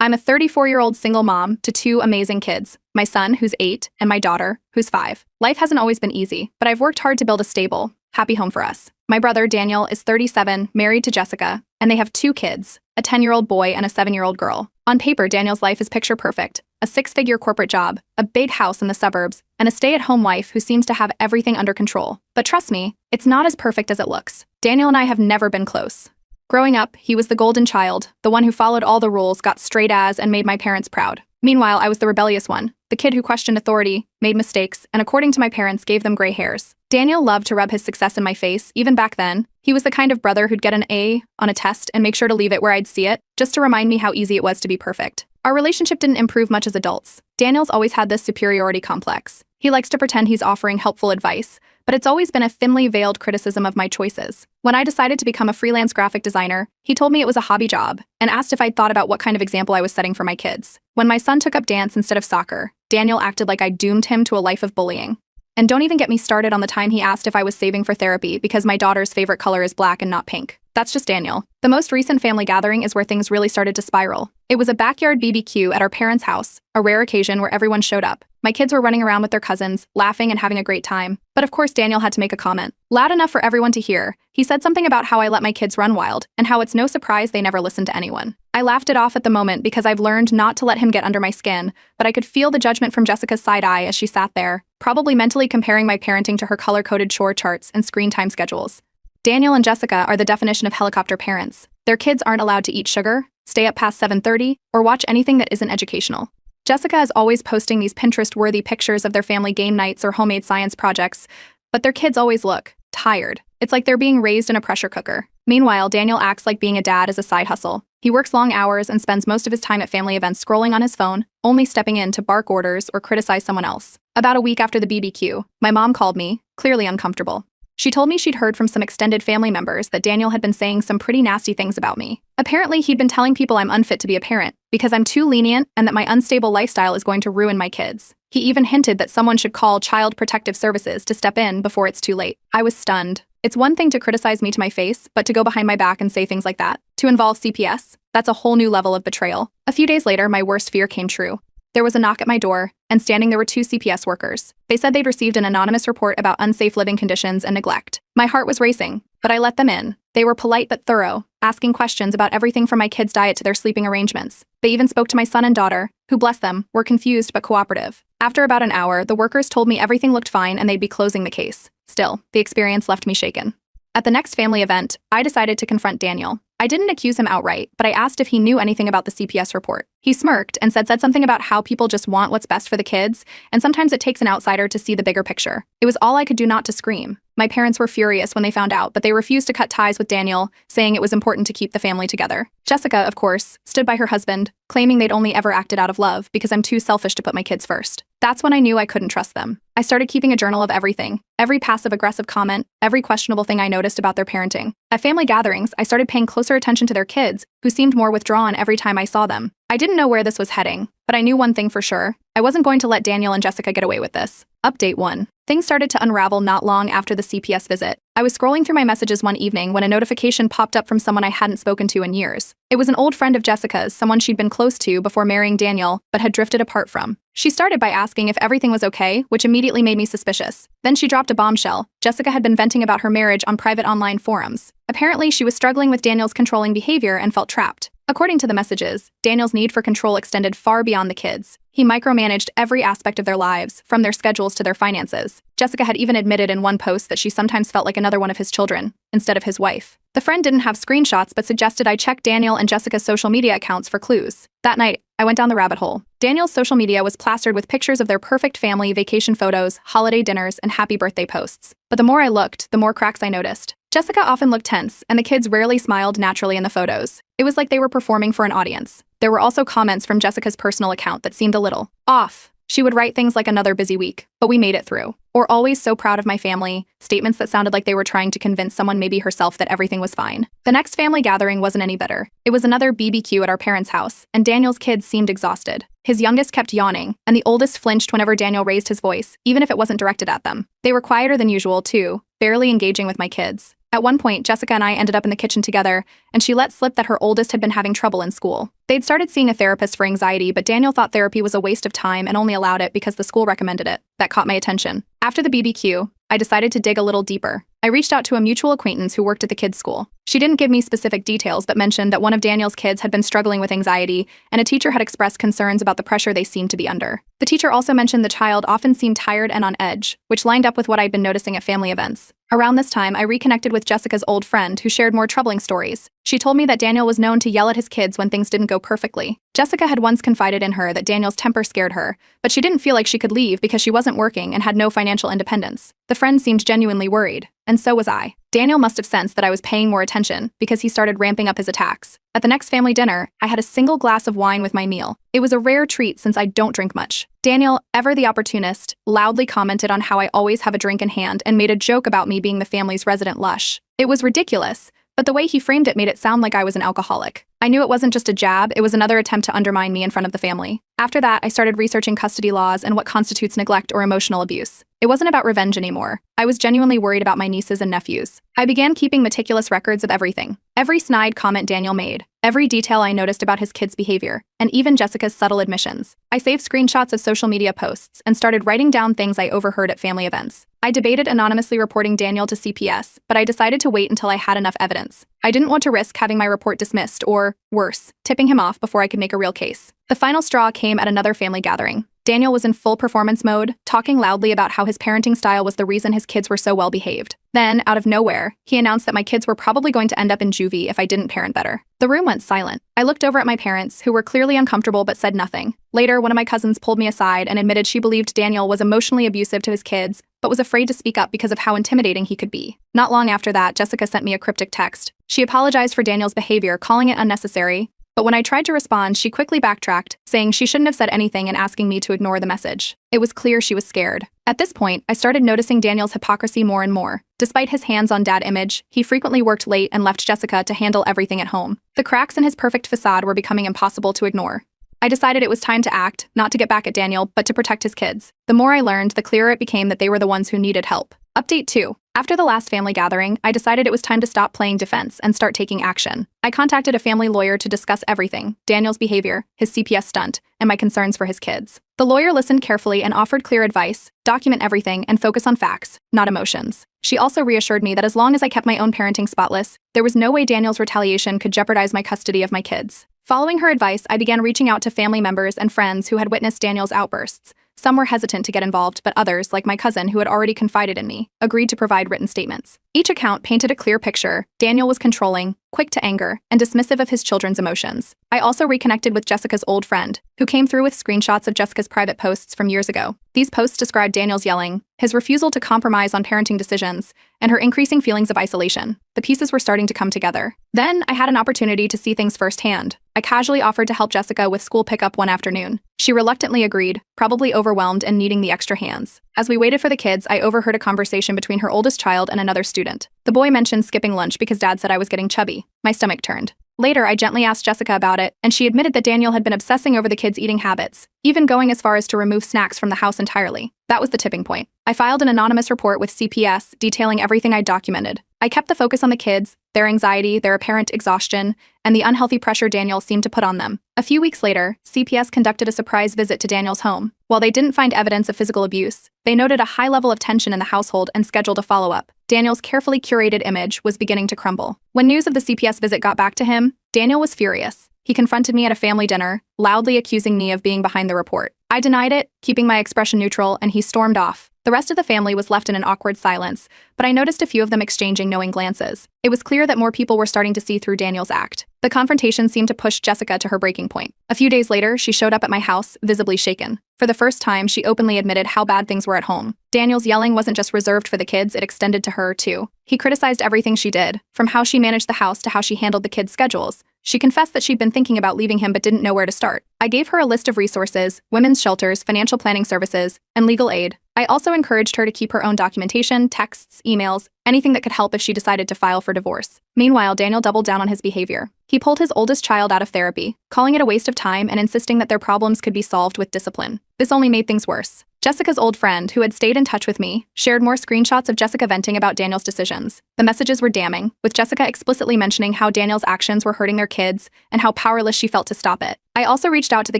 I'm a 34-year-old single mom to two amazing kids, my son, who's 8, and my daughter, who's 5. Life hasn't always been easy, but I've worked hard to build a stable, happy home for us. My brother, Daniel, is 37, married to Jessica, and they have 2 kids, a 10-year-old boy and a 7-year-old girl. On paper, Daniel's life is picture perfect: a 6-figure corporate job, a big house in the suburbs, and a stay-at-home wife who seems to have everything under control. But trust me, it's not as perfect as it looks. Daniel and I have never been close. Growing up, he was the golden child, the one who followed all the rules, got straight A's, and made my parents proud. Meanwhile, I was the rebellious one, the kid who questioned authority, made mistakes, and according to my parents, gave them gray hairs. Daniel loved to rub his success in my face, even back then. He was the kind of brother who'd get an A on a test and make sure to leave it where I'd see it, just to remind me how easy it was to be perfect. Our relationship didn't improve much as adults. Daniel's always had this superiority complex. He likes to pretend he's offering helpful advice, but it's always been a thinly veiled criticism of my choices. When I decided to become a freelance graphic designer, he told me it was a hobby job and asked if I'd thought about what kind of example I was setting for my kids. When my son took up dance instead of soccer, Daniel acted like I doomed him to a life of bullying. And don't even get me started on the time he asked if I was saving for therapy because my daughter's favorite color is black and not pink. That's just Daniel. The most recent family gathering is where things really started to spiral. It was a backyard BBQ at our parents' house, a rare occasion where everyone showed up. My kids were running around with their cousins, laughing and having a great time. But of course, Daniel had to make a comment. Loud enough for everyone to hear, he said something about how I let my kids run wild, and how it's no surprise they never listened to anyone. I laughed it off at the moment because I've learned not to let him get under my skin, but I could feel the judgment from Jessica's side eye as she sat there, probably mentally comparing my parenting to her color-coded chore charts and screen time schedules. Daniel and Jessica are the definition of helicopter parents. Their kids aren't allowed to eat sugar, stay up past 7:30, or watch anything that isn't educational. Jessica is always posting these Pinterest-worthy pictures of their family game nights or homemade science projects, but their kids always look tired. It's like they're being raised in a pressure cooker. Meanwhile, Daniel acts like being a dad is a side hustle. He works long hours and spends most of his time at family events scrolling on his phone, only stepping in to bark orders or criticize someone else. About a week after the BBQ, my mom called me, clearly uncomfortable. She told me she'd heard from some extended family members that Daniel had been saying some pretty nasty things about me. Apparently, he'd been telling people I'm unfit to be a parent because I'm too lenient and that my unstable lifestyle is going to ruin my kids. He even hinted that someone should call Child Protective Services to step in before it's too late. I was stunned. It's one thing to criticize me to my face, but to go behind my back and say things like that, to involve CPS, that's a whole new level of betrayal. A few days later, my worst fear came true. There was a knock at my door, and standing there were 2 CPS workers. They said they'd received an anonymous report about unsafe living conditions and neglect. My heart was racing, but I let them in. They were polite but thorough, asking questions about everything from my kids' diet to their sleeping arrangements. They even spoke to my son and daughter, who, bless them, were confused but cooperative. After about an hour, the workers told me everything looked fine and they'd be closing the case. Still, the experience left me shaken. At the next family event, I decided to confront Daniel. I didn't accuse him outright, but I asked if he knew anything about the CPS report. He smirked and said something about how people just want what's best for the kids, and sometimes it takes an outsider to see the bigger picture. It was all I could do not to scream. My parents were furious when they found out, but they refused to cut ties with Daniel, saying it was important to keep the family together. Jessica, of course, stood by her husband, claiming they'd only ever acted out of love because I'm too selfish to put my kids first. That's when I knew I couldn't trust them. I started keeping a journal of everything, every passive-aggressive comment, every questionable thing I noticed about their parenting. At family gatherings, I started paying closer attention to their kids, who seemed more withdrawn every time I saw them. I didn't know where this was heading, but I knew one thing for sure. I wasn't going to let Daniel and Jessica get away with this. Update 1. Things started to unravel not long after the CPS visit. I was scrolling through my messages one evening when a notification popped up from someone I hadn't spoken to in years. It was an old friend of Jessica's, someone she'd been close to before marrying Daniel, but had drifted apart from. She started by asking if everything was okay, which immediately made me suspicious. Then she dropped a bombshell. Jessica had been venting about her marriage on private online forums. Apparently, she was struggling with Daniel's controlling behavior and felt trapped. According to the messages, Daniel's need for control extended far beyond the kids. He micromanaged every aspect of their lives, from their schedules to their finances. Jessica had even admitted in one post that she sometimes felt like another one of his children, instead of his wife. The friend didn't have screenshots but suggested I check Daniel and Jessica's social media accounts for clues. That night, I went down the rabbit hole. Daniel's social media was plastered with pictures of their perfect family, vacation photos, holiday dinners, and happy birthday posts. But the more I looked, the more cracks I noticed. Jessica often looked tense, and the kids rarely smiled naturally in the photos. It was like they were performing for an audience. There were also comments from Jessica's personal account that seemed a little off. She would write things like another busy week, but we made it through. Or always so proud of my family, statements that sounded like they were trying to convince someone, maybe herself, that everything was fine. The next family gathering wasn't any better. It was another BBQ at our parents' house, and Daniel's kids seemed exhausted. His youngest kept yawning, and the oldest flinched whenever Daniel raised his voice, even if it wasn't directed at them. They were quieter than usual, too, barely engaging with my kids. At one point, Jessica and I ended up in the kitchen together, and she let slip that her oldest had been having trouble in school. They'd started seeing a therapist for anxiety, but Daniel thought therapy was a waste of time and only allowed it because the school recommended it. That caught my attention. After the BBQ, I decided to dig a little deeper. I reached out to a mutual acquaintance who worked at the kids' school. She didn't give me specific details, but mentioned that one of Daniel's kids had been struggling with anxiety, and a teacher had expressed concerns about the pressure they seemed to be under. The teacher also mentioned the child often seemed tired and on edge, which lined up with what I'd been noticing at family events. Around this time, I reconnected with Jessica's old friend, who shared more troubling stories. She told me that Daniel was known to yell at his kids when things didn't go perfectly. Jessica had once confided in her that Daniel's temper scared her, but she didn't feel like she could leave because she wasn't working and had no financial independence. The friend seemed genuinely worried, and so was I. Daniel must have sensed that I was paying more attention because he started ramping up his attacks. At the next family dinner, I had a single glass of wine with my meal. It was a rare treat since I don't drink much. Daniel, ever the opportunist, loudly commented on how I always have a drink in hand and made a joke about me being the family's resident lush. It was ridiculous, but the way he framed it made it sound like I was an alcoholic. I knew it wasn't just a jab, it was another attempt to undermine me in front of the family. After that, I started researching custody laws and what constitutes neglect or emotional abuse. It wasn't about revenge anymore. I was genuinely worried about my nieces and nephews. I began keeping meticulous records of everything. Every snide comment Daniel made, every detail I noticed about his kids' behavior, and even Jessica's subtle admissions. I saved screenshots of social media posts and started writing down things I overheard at family events. I debated anonymously reporting Daniel to CPS, but I decided to wait until I had enough evidence. I didn't want to risk having my report dismissed or, worse, tipping him off before I could make a real case. The final straw came at another family gathering. Daniel was in full performance mode, talking loudly about how his parenting style was the reason his kids were so well behaved. Then, out of nowhere, he announced that my kids were probably going to end up in juvie if I didn't parent better. The room went silent. I looked over at my parents, who were clearly uncomfortable but said nothing. Later, one of my cousins pulled me aside and admitted she believed Daniel was emotionally abusive to his kids, but was afraid to speak up because of how intimidating he could be. Not long after that, Jessica sent me a cryptic text. She apologized for Daniel's behavior, calling it unnecessary, but when I tried to respond, she quickly backtracked, saying she shouldn't have said anything and asking me to ignore the message. It was clear she was scared. At this point, I started noticing Daniel's hypocrisy more and more. Despite his hands-on dad image, he frequently worked late and left Jessica to handle everything at home. The cracks in his perfect facade were becoming impossible to ignore. I decided it was time to act, not to get back at Daniel, but to protect his kids. The more I learned, the clearer it became that they were the ones who needed help. Update 2. After the last family gathering, I decided it was time to stop playing defense and start taking action. I contacted a family lawyer to discuss everything: Daniel's behavior, his CPS stunt, and my concerns for his kids. The lawyer listened carefully and offered clear advice: document everything and focus on facts, not emotions. She also reassured me that as long as I kept my own parenting spotless, there was no way Daniel's retaliation could jeopardize my custody of my kids. Following her advice, I began reaching out to family members and friends who had witnessed Daniel's outbursts. Some were hesitant to get involved, but others, like my cousin who had already confided in me, agreed to provide written statements. Each account painted a clear picture. Daniel was controlling, quick to anger, and dismissive of his children's emotions. I also reconnected with Jessica's old friend, who came through with screenshots of Jessica's private posts from years ago. These posts described Daniel's yelling, his refusal to compromise on parenting decisions, and her increasing feelings of isolation. The pieces were starting to come together. Then, I had an opportunity to see things firsthand. I casually offered to help Jessica with school pickup one afternoon. She reluctantly agreed, probably overwhelmed and needing the extra hands. As we waited for the kids, I overheard a conversation between her oldest child and another student. The boy mentioned skipping lunch because Dad said I was getting chubby. My stomach turned. Later, I gently asked Jessica about it, and she admitted that Daniel had been obsessing over the kids' eating habits, even going as far as to remove snacks from the house entirely. That was the tipping point. I filed an anonymous report with CPS detailing everything I'd documented. I kept the focus on the kids, their anxiety, their apparent exhaustion, and the unhealthy pressure Daniel seemed to put on them. A few weeks later, CPS conducted a surprise visit to Daniel's home. While they didn't find evidence of physical abuse, they noted a high level of tension in the household and scheduled a follow-up. Daniel's carefully curated image was beginning to crumble. When news of the CPS visit got back to him, Daniel was furious. He confronted me at a family dinner, loudly accusing me of being behind the report. I denied it, keeping my expression neutral, and he stormed off. The rest of the family was left in an awkward silence, but I noticed a few of them exchanging knowing glances. It was clear that more people were starting to see through Daniel's act. The confrontation seemed to push Jessica to her breaking point. A few days later, she showed up at my house, visibly shaken. For the first time, she openly admitted how bad things were at home. Daniel's yelling wasn't just reserved for the kids, it extended to her, too. He criticized everything she did, from how she managed the house to how she handled the kids' schedules. She confessed that she'd been thinking about leaving him but didn't know where to start. I gave her a list of resources: women's shelters, financial planning services, and legal aid. I also encouraged her to keep her own documentation, texts, emails, anything that could help if she decided to file for divorce. Meanwhile, Daniel doubled down on his behavior. He pulled his oldest child out of therapy, calling it a waste of time and insisting that their problems could be solved with discipline. This only made things worse. Jessica's old friend, who had stayed in touch with me, shared more screenshots of Jessica venting about Daniel's decisions. The messages were damning, with Jessica explicitly mentioning how Daniel's actions were hurting their kids and how powerless she felt to stop it. I also reached out to the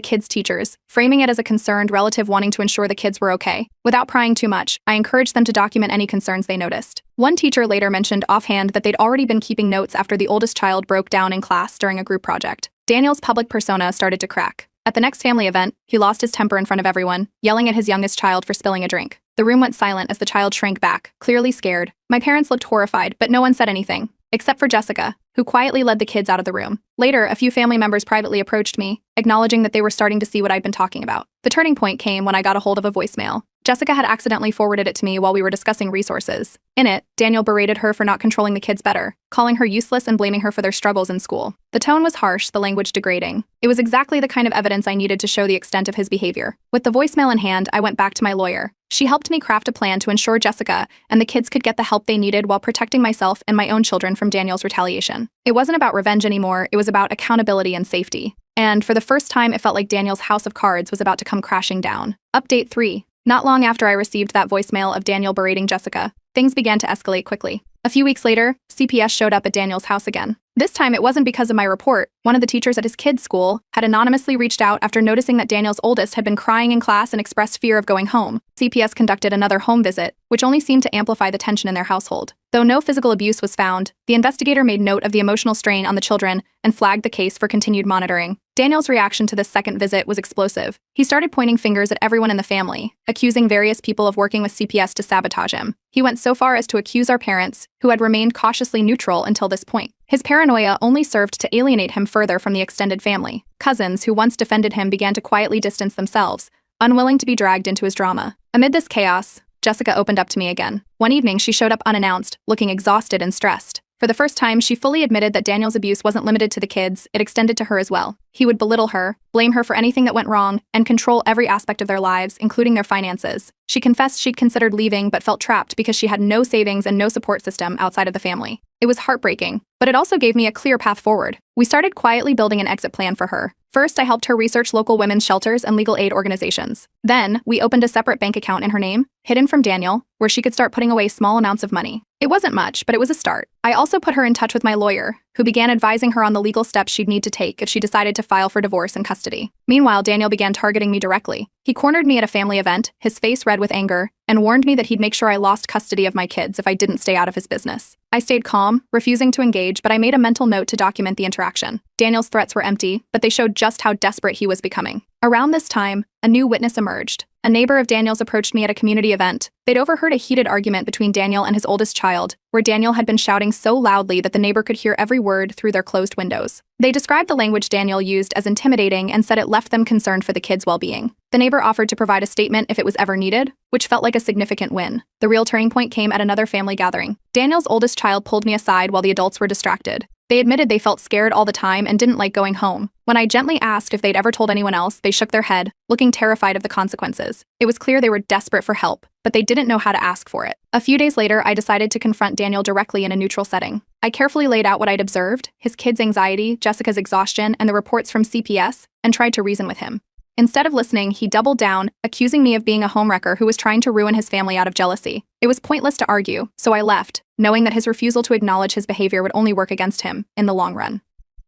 kids' teachers, framing it as a concerned relative wanting to ensure the kids were okay. Without prying too much, I encouraged them to document any concerns they noticed. One teacher later mentioned offhand that they'd already been keeping notes after the oldest child broke down in class during a group project. Daniel's public persona started to crack. At the next family event, he lost his temper in front of everyone, yelling at his youngest child for spilling a drink. The room went silent as the child shrank back, clearly scared. My parents looked horrified, but no one said anything, except for Jessica, who quietly led the kids out of the room. Later, a few family members privately approached me, acknowledging that they were starting to see what I'd been talking about. The turning point came when I got a hold of a voicemail. Jessica had accidentally forwarded it to me while we were discussing resources. In it, Daniel berated her for not controlling the kids better, calling her useless and blaming her for their struggles in school. The tone was harsh, the language degrading. It was exactly the kind of evidence I needed to show the extent of his behavior. With the voicemail in hand, I went back to my lawyer. She helped me craft a plan to ensure Jessica and the kids could get the help they needed while protecting myself and my own children from Daniel's retaliation. It wasn't about revenge anymore, it was about accountability and safety. And for the first time, it felt like Daniel's house of cards was about to come crashing down. Update 3. Not long after I received that voicemail of Daniel berating Jessica, things began to escalate quickly. A few weeks later, CPS showed up at Daniel's house again. This time, it wasn't because of my report. One of the teachers at his kids' school had anonymously reached out after noticing that Daniel's oldest had been crying in class and expressed fear of going home. CPS conducted another home visit, which only seemed to amplify the tension in their household. Though no physical abuse was found, the investigator made note of the emotional strain on the children and flagged the case for continued monitoring. Daniel's reaction to this second visit was explosive. He started pointing fingers at everyone in the family, accusing various people of working with CPS to sabotage him. He went so far as to accuse our parents, who had remained cautiously neutral until this point. His paranoia only served to alienate him further from the extended family. Cousins who once defended him began to quietly distance themselves, unwilling to be dragged into his drama. Amid this chaos, Jessica opened up to me again. One evening, she showed up unannounced, looking exhausted and stressed. For the first time, she fully admitted that Daniel's abuse wasn't limited to the kids, it extended to her as well. He would belittle her, blame her for anything that went wrong, and control every aspect of their lives, including their finances. She confessed she'd considered leaving but felt trapped because she had no savings and no support system outside of the family. It was heartbreaking, but it also gave me a clear path forward. We started quietly building an exit plan for her. First, I helped her research local women's shelters and legal aid organizations. Then, we opened a separate bank account in her name, hidden from Daniel, where she could start putting away small amounts of money. It wasn't much, but it was a start. I also put her in touch with my lawyer, who began advising her on the legal steps she'd need to take if she decided to file for divorce and custody. Meanwhile, Daniel began targeting me directly. He cornered me at a family event, his face red with anger, and warned me that he'd make sure I lost custody of my kids if I didn't stay out of his business. I stayed calm, refusing to engage, but I made a mental note to document the interaction. Daniel's threats were empty, but they showed just how desperate he was becoming. Around this time, a new witness emerged. A neighbor of Daniel's approached me at a community event. They'd overheard a heated argument between Daniel and his oldest child, where Daniel had been shouting so loudly that the neighbor could hear every word through their closed windows. They described the language Daniel used as intimidating and said it left them concerned for the kids' well-being. The neighbor offered to provide a statement if it was ever needed, which felt like a significant win. The real turning point came at another family gathering. Daniel's oldest child pulled me aside while the adults were distracted. They admitted they felt scared all the time and didn't like going home. When I gently asked if they'd ever told anyone else, they shook their head, looking terrified of the consequences. It was clear they were desperate for help, but they didn't know how to ask for it. A few days later, I decided to confront Daniel directly in a neutral setting. I carefully laid out what I'd observed, his kids' anxiety, Jessica's exhaustion, and the reports from CPS, and tried to reason with him. Instead of listening, he doubled down, accusing me of being a homewrecker who was trying to ruin his family out of jealousy. It was pointless to argue, so I left, knowing that his refusal to acknowledge his behavior would only work against him in the long run.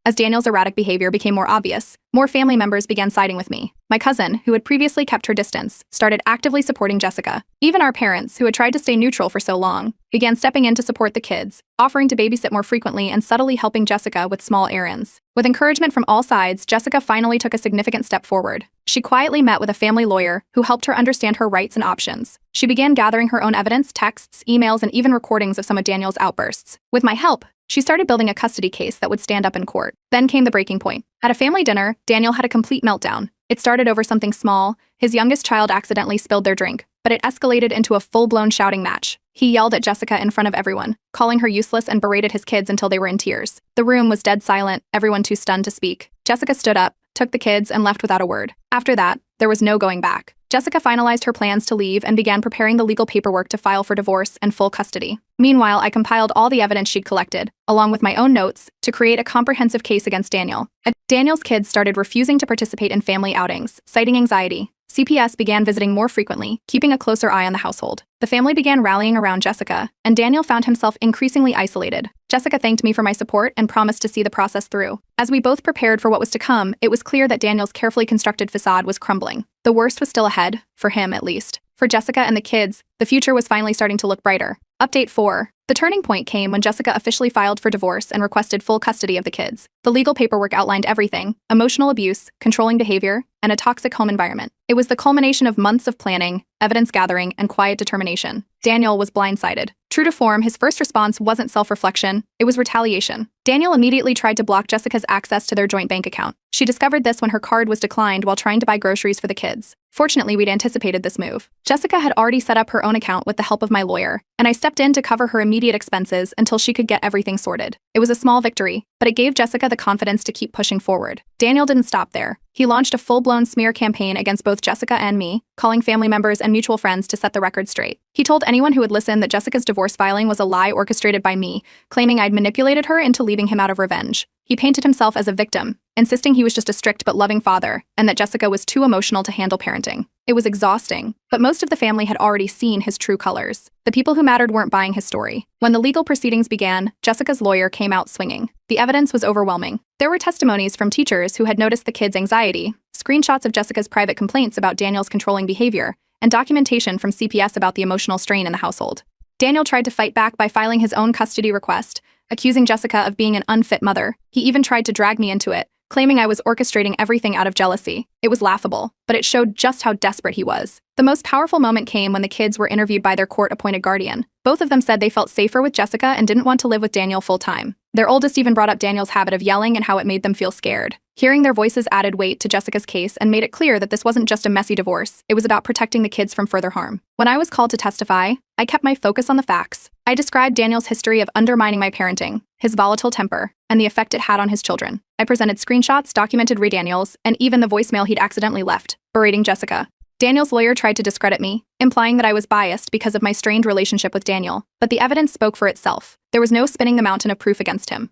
As Daniel's erratic behavior became more obvious, more family members began siding with me. My cousin, who had previously kept her distance, started actively supporting Jessica. Even our parents, who had tried to stay neutral for so long, began stepping in to support the kids, offering to babysit more frequently and subtly helping Jessica with small errands. With encouragement from all sides, Jessica finally took a significant step forward. She quietly met with a family lawyer who helped her understand her rights and options. She began gathering her own evidence, texts, emails, and even recordings of some of Daniel's outbursts. With my help, she started building a custody case that would stand up in court. Then came the breaking point. At a family dinner, Daniel had a complete meltdown. It started over something small. His youngest child accidentally spilled their drink, but it escalated into a full-blown shouting match. He yelled at Jessica in front of everyone, calling her useless and berated his kids until they were in tears. The room was dead silent, everyone too stunned to speak. Jessica stood up, took the kids, and left without a word. After that, there was no going back. Jessica finalized her plans to leave and began preparing the legal paperwork to file for divorce and full custody. Meanwhile, I compiled all the evidence she'd collected, along with my own notes, to create a comprehensive case against Daniel. Daniel's kids started refusing to participate in family outings, citing anxiety. CPS began visiting more frequently, keeping a closer eye on the household. The family began rallying around Jessica, and Daniel found himself increasingly isolated. Jessica thanked me for my support and promised to see the process through. As we both prepared for what was to come, it was clear that Daniel's carefully constructed facade was crumbling. The worst was still ahead, for him at least. For Jessica and the kids, the future was finally starting to look brighter. Update 4. The turning point came when Jessica officially filed for divorce and requested full custody of the kids. The legal paperwork outlined everything: emotional abuse, controlling behavior, and a toxic home environment. It was the culmination of months of planning, evidence gathering, and quiet determination. Daniel was blindsided. True to form, his first response wasn't self-reflection, it was retaliation. Daniel immediately tried to block Jessica's access to their joint bank account. She discovered this when her card was declined while trying to buy groceries for the kids. Fortunately, we'd anticipated this move. Jessica had already set up her own account with the help of my lawyer, and I stepped in to cover her immediate expenses until she could get everything sorted. It was a small victory, but it gave Jessica the confidence to keep pushing forward. Daniel didn't stop there. He launched a full-blown smear campaign against both Jessica and me, calling family members and mutual friends to set the record straight. He told anyone who would listen that Jessica's divorce filing was a lie orchestrated by me, claiming I'd manipulated her into leaving him out of revenge. He painted himself as a victim, insisting he was just a strict but loving father, and that Jessica was too emotional to handle parenting. It was exhausting, but most of the family had already seen his true colors. The people who mattered weren't buying his story. When the legal proceedings began, Jessica's lawyer came out swinging. The evidence was overwhelming. There were testimonies from teachers who had noticed the kids' anxiety, screenshots of Jessica's private complaints about Daniel's controlling behavior, and documentation from CPS about the emotional strain in the household. Daniel tried to fight back by filing his own custody request, accusing Jessica of being an unfit mother. He even tried to drag me into it, claiming I was orchestrating everything out of jealousy. It was laughable, but it showed just how desperate he was. The most powerful moment came when the kids were interviewed by their court-appointed guardian. Both of them said they felt safer with Jessica and didn't want to live with Daniel full-time. Their oldest even brought up Daniel's habit of yelling and how it made them feel scared. Hearing their voices added weight to Jessica's case and made it clear that this wasn't just a messy divorce, it was about protecting the kids from further harm. When I was called to testify, I kept my focus on the facts. I described Daniel's history of undermining my parenting, his volatile temper, and the effect it had on his children. I presented screenshots, documented Daniel's, and even the voicemail he'd accidentally left, berating Jessica. Daniel's lawyer tried to discredit me, implying that I was biased because of my strained relationship with Daniel, but the evidence spoke for itself. There was no spinning the mountain of proof against him.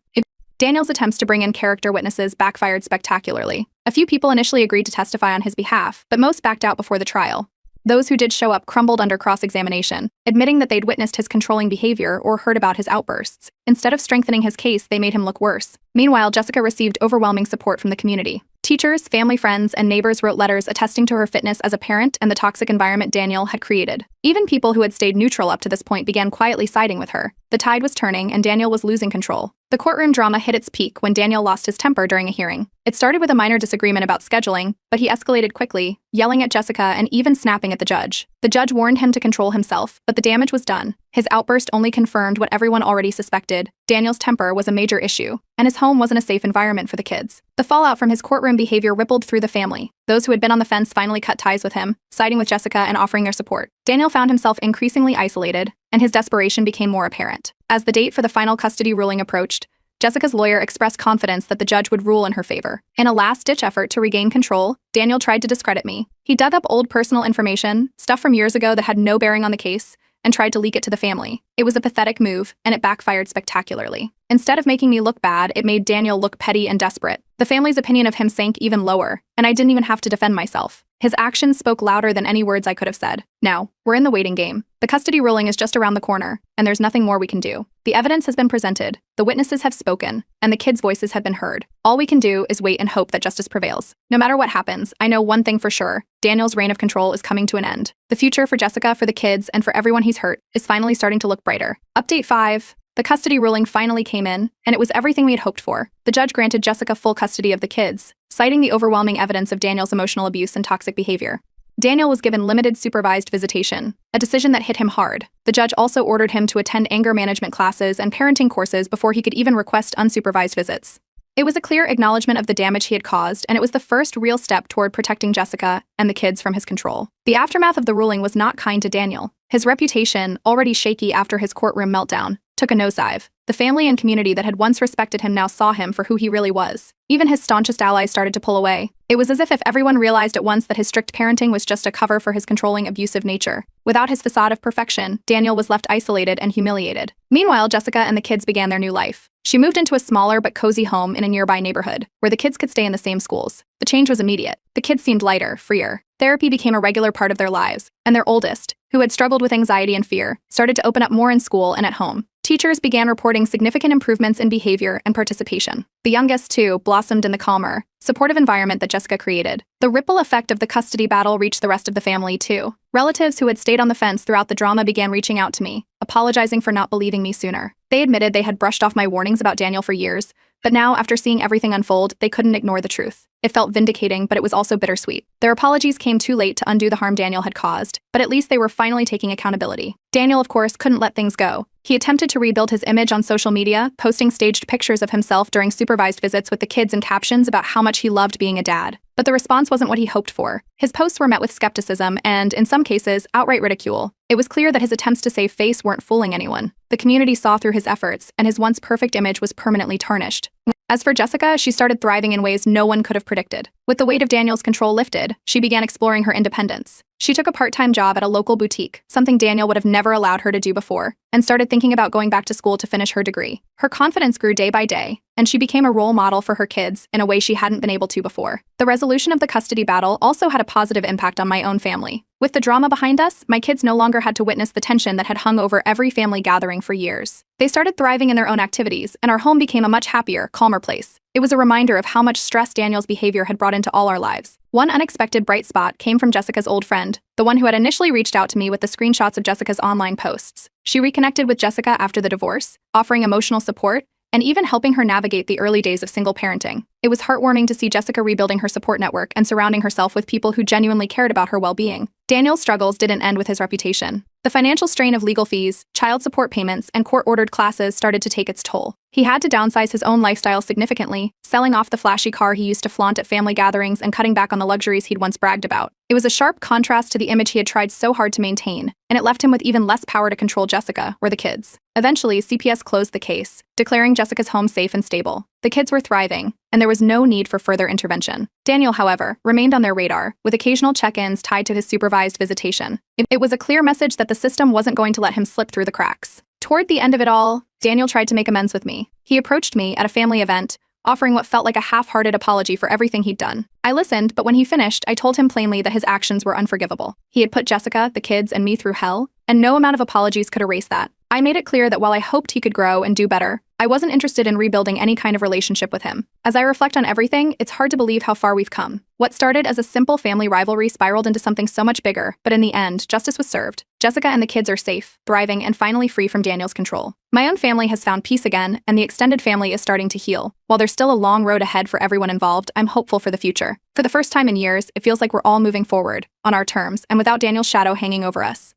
Daniel's attempts to bring in character witnesses backfired spectacularly. A few people initially agreed to testify on his behalf, but most backed out before the trial. Those who did show up crumbled under cross-examination, admitting that they'd witnessed his controlling behavior or heard about his outbursts. Instead of strengthening his case, they made him look worse. Meanwhile, Jessica received overwhelming support from the community. Teachers, family friends, and neighbors wrote letters attesting to her fitness as a parent and the toxic environment Daniel had created. Even people who had stayed neutral up to this point began quietly siding with her. The tide was turning, and Daniel was losing control. The courtroom drama hit its peak when Daniel lost his temper during a hearing. It started with a minor disagreement about scheduling, but he escalated quickly, yelling at Jessica and even snapping at the judge. The judge warned him to control himself, but the damage was done. His outburst only confirmed what everyone already suspected. Daniel's temper was a major issue, and his home wasn't a safe environment for the kids. The fallout from his courtroom behavior rippled through the family. Those who had been on the fence finally cut ties with him, siding with Jessica and offering their support. Daniel found himself increasingly isolated, and his desperation became more apparent. As the date for the final custody ruling approached, Jessica's lawyer expressed confidence that the judge would rule in her favor. In a last-ditch effort to regain control, Daniel tried to discredit me. He dug up old personal information, stuff from years ago that had no bearing on the case, and tried to leak it to the family. It was a pathetic move, and it backfired spectacularly. Instead of making me look bad, it made Daniel look petty and desperate. The family's opinion of him sank even lower, and I didn't even have to defend myself. His actions spoke louder than any words I could have said. Now, we're in the waiting game. The custody ruling is just around the corner, and there's nothing more we can do. The evidence has been presented, the witnesses have spoken, and the kids' voices have been heard. All we can do is wait and hope that justice prevails. No matter what happens, I know one thing for sure: Daniel's reign of control is coming to an end. The future for Jessica, for the kids, and for everyone he's hurt is finally starting to look brighter. Update 5. The custody ruling finally came in, and it was everything we had hoped for. The judge granted Jessica full custody of the kids, citing the overwhelming evidence of Daniel's emotional abuse and toxic behavior. Daniel was given limited supervised visitation, a decision that hit him hard. The judge also ordered him to attend anger management classes and parenting courses before he could even request unsupervised visits. It was a clear acknowledgement of the damage he had caused, and it was the first real step toward protecting Jessica and the kids from his control. The aftermath of the ruling was not kind to Daniel. His reputation, already shaky after his courtroom meltdown, took a nosedive. The family and community that had once respected him now saw him for who he really was. Even his staunchest allies started to pull away. It was as if everyone realized at once that his strict parenting was just a cover for his controlling, abusive nature. Without his facade of perfection, Daniel was left isolated and humiliated. Meanwhile, Jessica and the kids began their new life. She moved into a smaller but cozy home in a nearby neighborhood, where the kids could stay in the same schools. The change was immediate. The kids seemed lighter, freer. Therapy became a regular part of their lives, and their oldest, who had struggled with anxiety and fear, started to open up more in school and at home. Teachers began reporting significant improvements in behavior and participation. The youngest, too, blossomed in the calmer, supportive environment that Jessica created. The ripple effect of the custody battle reached the rest of the family, too. Relatives who had stayed on the fence throughout the drama began reaching out to me, apologizing for not believing me sooner. They admitted they had brushed off my warnings about Daniel for years, but now, after seeing everything unfold, they couldn't ignore the truth. It felt vindicating, but it was also bittersweet. Their apologies came too late to undo the harm Daniel had caused, but at least they were finally taking accountability. Daniel, of course, couldn't let things go. He attempted to rebuild his image on social media, posting staged pictures of himself during supervised visits with the kids and captions about how much he loved being a dad. But the response wasn't what he hoped for. His posts were met with skepticism and, in some cases, outright ridicule. It was clear that his attempts to save face weren't fooling anyone. The community saw through his efforts, and his once perfect image was permanently tarnished. As for Jessica, she started thriving in ways no one could have predicted. With the weight of Daniel's control lifted, she began exploring her independence. She took a part-time job at a local boutique, something Daniel would have never allowed her to do before, and started thinking about going back to school to finish her degree. Her confidence grew day by day, and she became a role model for her kids in a way she hadn't been able to before. The resolution of the custody battle also had a positive impact on my own family. With the drama behind us, my kids no longer had to witness the tension that had hung over every family gathering for years. They started thriving in their own activities, and our home became a much happier, calmer place. It was a reminder of how much stress Daniel's behavior had brought into all our lives. One unexpected bright spot came from Jessica's old friend, the one who had initially reached out to me with the screenshots of Jessica's online posts. She reconnected with Jessica after the divorce, offering emotional support, and even helping her navigate the early days of single parenting. It was heartwarming to see Jessica rebuilding her support network and surrounding herself with people who genuinely cared about her well-being. Daniel's struggles didn't end with his reputation. The financial strain of legal fees, child support payments, and court-ordered classes started to take its toll. He had to downsize his own lifestyle significantly, selling off the flashy car he used to flaunt at family gatherings and cutting back on the luxuries he'd once bragged about. It was a sharp contrast to the image he had tried so hard to maintain, and it left him with even less power to control Jessica or the kids. Eventually, CPS closed the case, declaring Jessica's home safe and stable. The kids were thriving, and there was no need for further intervention. Daniel, however, remained on their radar, with occasional check-ins tied to his supervised visitation. It was a clear message that the system wasn't going to let him slip through the cracks. Toward the end of it all, Daniel tried to make amends with me. He approached me at a family event, offering what felt like a half-hearted apology for everything he'd done. I listened, but when he finished, I told him plainly that his actions were unforgivable. He had put Jessica, the kids, and me through hell, and no amount of apologies could erase that. I made it clear that while I hoped he could grow and do better, I wasn't interested in rebuilding any kind of relationship with him. As I reflect on everything, it's hard to believe how far we've come. What started as a simple family rivalry spiraled into something so much bigger, but in the end, justice was served. Jessica and the kids are safe, thriving, and finally free from Daniel's control. My own family has found peace again, and the extended family is starting to heal. While there's still a long road ahead for everyone involved, I'm hopeful for the future. For the first time in years, it feels like we're all moving forward, on our terms, and without Daniel's shadow hanging over us.